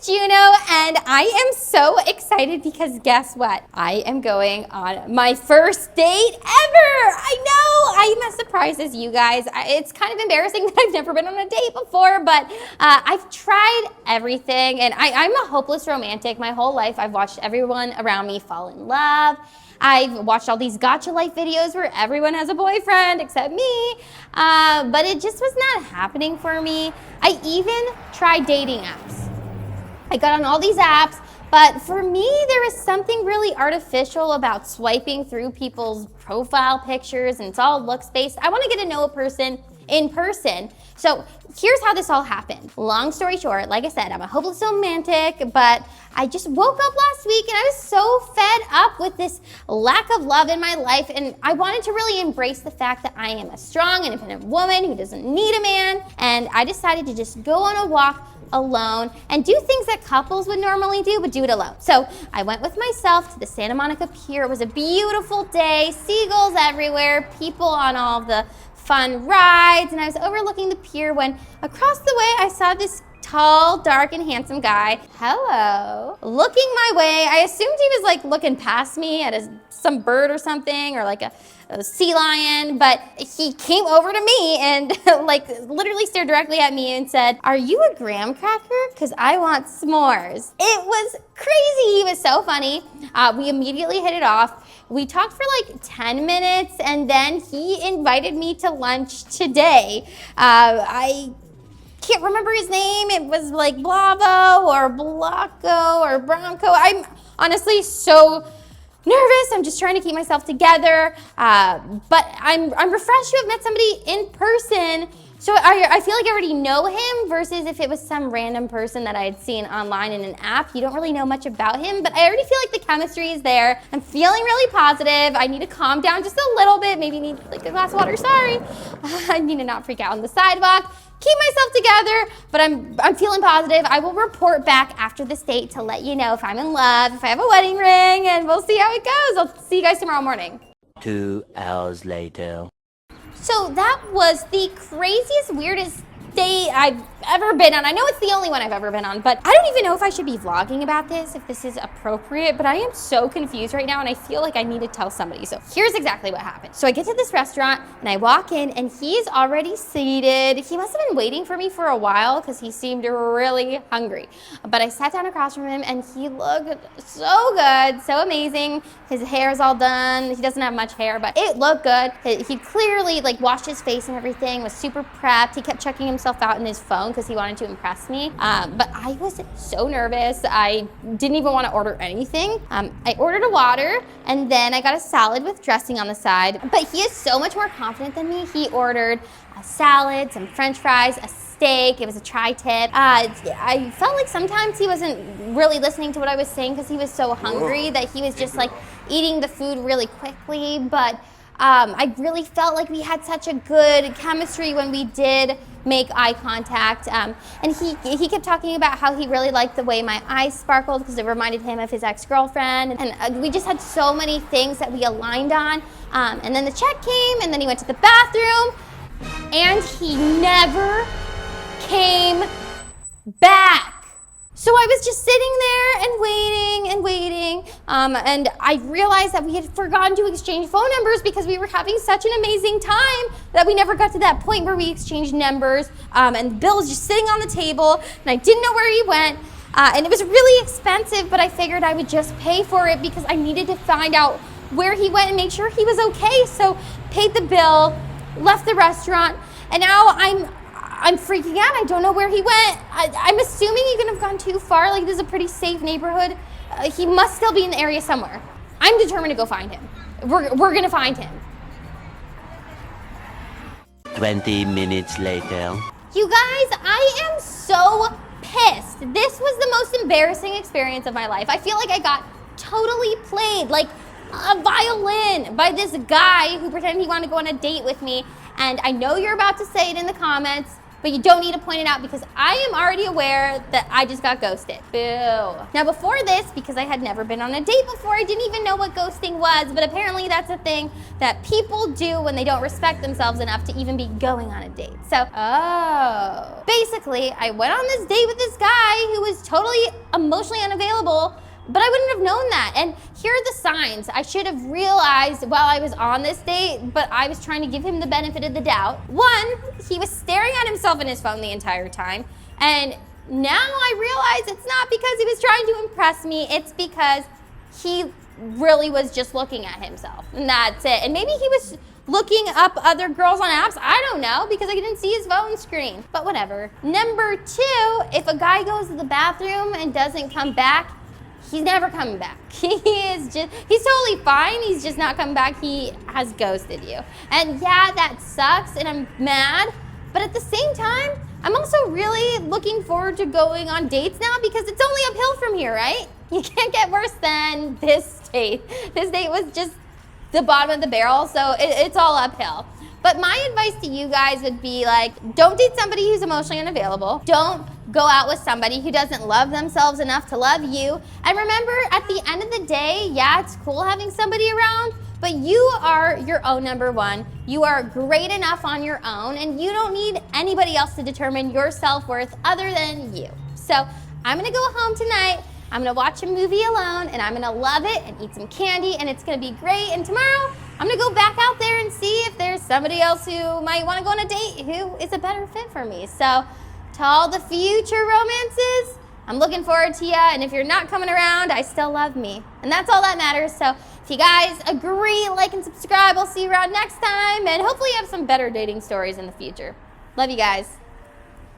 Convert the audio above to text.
Juno, and I am so excited because guess what? I am going on my first date ever. I know, I'm as surprised as you guys. It's kind of embarrassing that I've never been on a date before, but I've tried everything, and I'm a hopeless romantic. My whole life, I've watched everyone around me fall in love. I've watched all these gotcha life videos where everyone has a boyfriend except me, but it just was not happening for me. I even tried dating apps. I got on all these apps, but for me, there was something really artificial about swiping through people's profile pictures, and it's all looks-based. I want to get to know a person in person. So here's how this all happened. Long story short, like I said, I'm a hopeless romantic, but I just woke up last week and I was so fed up with this lack of love in my life, and I wanted to really embrace the fact that I am a strong, independent woman who doesn't need a man, and I decided to just go on a walk alone and do things that couples would normally do, but do it alone. So I went with myself to the Santa Monica Pier. It was a beautiful day, seagulls everywhere, people on all the fun rides, and I was overlooking the pier when across the way I saw this tall, dark, and handsome guy. Hello. Looking my way. I assumed he was like looking past me at some bird or something, or like a sea lion, but he came over to me and like literally stared directly at me and said, "Are you a graham cracker? Because I want s'mores." It was crazy. He was so funny. We immediately hit it off. We talked for like 10 minutes, and then he invited me to lunch today. I can't remember his name. It was like Blavo or Blanco or Bronco. I'm honestly so nervous. I'm just trying to keep myself together. But I'm refreshed to have met somebody in person. So I feel like I already know him versus if it was some random person that I had seen online in an app. You don't really know much about him, but I already feel like the chemistry is there. I'm feeling really positive. I need to calm down just a little bit. Maybe need like a glass of water, sorry. I need to not freak out on the sidewalk. Keep myself together, but I'm feeling positive. I will report back after this date to let you know if I'm in love, if I have a wedding ring, and we'll see how it goes. I'll see you guys tomorrow morning. 2 hours later. So that was the craziest, weirdest date I've ever been on. I know it's the only one I've ever been on, but I don't even know if I should be vlogging about this, if this is appropriate, but I am so confused right now and I feel like I need to tell somebody. So here's exactly what happened. So I get to this restaurant and I walk in and he's already seated. He must have been waiting for me for a while because he seemed really hungry. But I sat down across from him and he looked so good, so amazing. His hair is all done. He doesn't have much hair, but it looked good. He clearly like washed his face and everything, was super prepped. He kept checking himself out in his phone because he wanted to impress me. But I was so nervous. I didn't even want to order anything. I ordered a water and then I got a salad with dressing on the side. But he is so much more confident than me. He ordered a salad, some French fries, a steak. It was a tri-tip. I felt like sometimes he wasn't really listening to what I was saying because he was so hungry that he was just like eating the food really quickly. But I really felt like we had such a good chemistry when we did make eye contact. And he kept talking about how he really liked the way my eyes sparkled because it reminded him of his ex-girlfriend. And we just had so many things that we aligned on. And then the check came, and then he went to the bathroom, and he never came back. So I was just sitting there and waiting, and I realized that we had forgotten to exchange phone numbers because we were having such an amazing time that we never got to that point where we exchanged numbers, and the bill was just sitting on the table, and I didn't know where he went, and it was really expensive, but I figured I would just pay for it because I needed to find out where he went and make sure he was okay, so paid the bill, left the restaurant, and now I'm freaking out. I don't know where he went. I'm assuming he couldn't have gone too far. Like, this is a pretty safe neighborhood. He must still be in the area somewhere. I'm determined to go find him. We're gonna find him. 20 minutes later. You guys, I am so pissed. This was the most embarrassing experience of my life. I feel like I got totally played like a violin by this guy who pretended he wanted to go on a date with me. And I know you're about to say it in the comments, but you don't need to point it out because I am already aware that I just got ghosted. Boo. Now before this, because I had never been on a date before, I didn't even know what ghosting was, but apparently that's a thing that people do when they don't respect themselves enough to even be going on a date. So, basically, I went on this date with this guy who was totally emotionally unavailable, but I wouldn't have known that. And here are the signs I should have realized while I was on this date, but I was trying to give him the benefit of the doubt. One, he was staring at himself in his phone the entire time. And now I realize it's not because he was trying to impress me, it's because he really was just looking at himself. And that's it. And maybe he was looking up other girls on apps. I don't know, because I didn't see his phone screen. But whatever. Number 2, if a guy goes to the bathroom and doesn't come back, he's never coming back. He's totally fine. He's just not coming back. He has ghosted you. And yeah, that sucks and I'm mad. But at the same time, I'm also really looking forward to going on dates now because it's only uphill from here, right? You can't get worse than this date. This date was just the bottom of the barrel, so it's all uphill. But my advice to you guys would be like, don't date somebody who's emotionally unavailable. Don't go out with somebody who doesn't love themselves enough to love you. And remember, at the end of the day, yeah, it's cool having somebody around, but you are your own number one. You are great enough on your own, and you don't need anybody else to determine your self-worth other than you. So I'm gonna go home tonight. I'm gonna watch a movie alone, and I'm gonna love it and eat some candy, and it's gonna be great. And tomorrow, I'm gonna go back out there and see if there's somebody else who might wanna go on a date who is a better fit for me. So to all the future romances, I'm looking forward to you. And if you're not coming around, I still love me. And that's all that matters. So if you guys agree, like and subscribe. I'll see you around next time. And hopefully you have some better dating stories in the future. Love you guys.